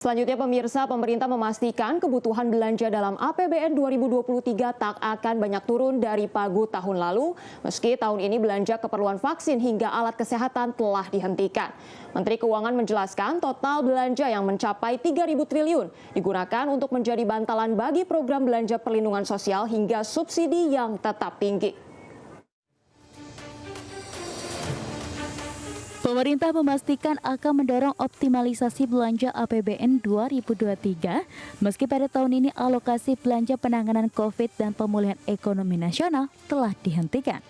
Selanjutnya pemirsa, pemerintah memastikan kebutuhan belanja dalam APBN 2023 tak akan banyak turun dari pagu tahun lalu, meski tahun ini belanja keperluan vaksin hingga alat kesehatan telah dihentikan. Menteri Keuangan menjelaskan total belanja yang mencapai 3.000 triliun digunakan untuk menjadi bantalan bagi program belanja perlindungan sosial hingga subsidi yang tetap tinggi. Pemerintah memastikan akan mendorong optimalisasi belanja APBN 2023 meski pada tahun ini alokasi belanja penanganan COVID dan pemulihan ekonomi nasional telah dihentikan.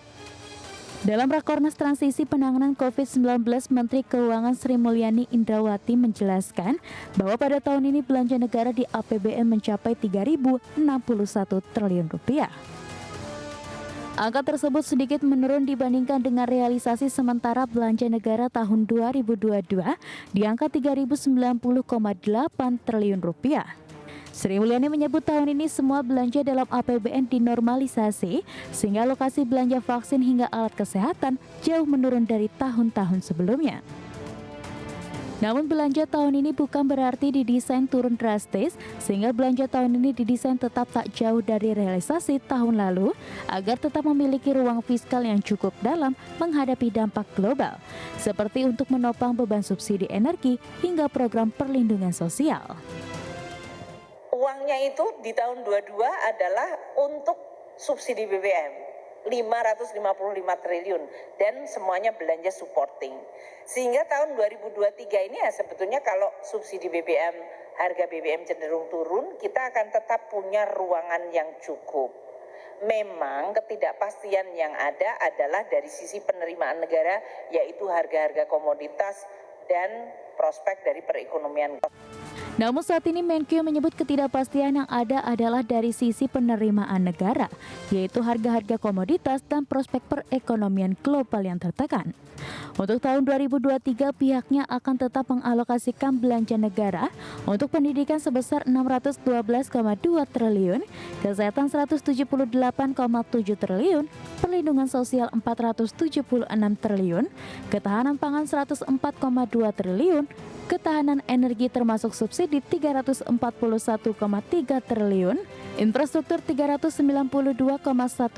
Dalam Rakornas Transisi Penanganan COVID-19, Menteri Keuangan Sri Mulyani Indrawati menjelaskan bahwa pada tahun ini belanja negara di APBN mencapai 3.061 triliun rupiah. Angka tersebut sedikit menurun dibandingkan dengan realisasi sementara belanja negara tahun 2022 di angka 3.090,8 triliun rupiah. Sri Mulyani menyebut tahun ini semua belanja dalam APBN dinormalisasi sehingga alokasi belanja vaksin hingga alat kesehatan jauh menurun dari tahun-tahun sebelumnya. Namun belanja tahun ini bukan berarti didesain turun drastis, sehingga belanja tahun ini didesain tetap tak jauh dari realisasi tahun lalu agar tetap memiliki ruang fiskal yang cukup dalam menghadapi dampak global, seperti untuk menopang beban subsidi energi hingga program perlindungan sosial. Uangnya itu di tahun 22 adalah untuk subsidi BBM. 555 triliun dan semuanya belanja supporting. Sehingga tahun 2023 ini ya sebetulnya kalau subsidi BBM, harga BBM cenderung turun, kita akan tetap punya ruangan yang cukup. Memang ketidakpastian yang ada adalah dari sisi penerimaan negara, yaitu harga-harga komoditas dan prospek dari perekonomian. Namun saat ini Menkyu menyebut ketidakpastian yang ada adalah dari sisi penerimaan negara, yaitu harga-harga komoditas dan prospek perekonomian global yang tertekan. Untuk tahun 2023 pihaknya akan tetap mengalokasikan belanja negara untuk pendidikan sebesar 612,2 triliun, kesehatan 178,7 triliun, perlindungan sosial 476 triliun, ketahanan pangan 104,2 triliun, ketahanan energi termasuk subsidi 341,3 triliun, infrastruktur 392,1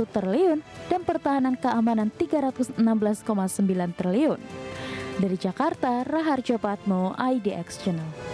triliun, dan pertahanan keamanan 316,9 triliun. Dari Jakarta, Raharjo Patmo, IDX Channel.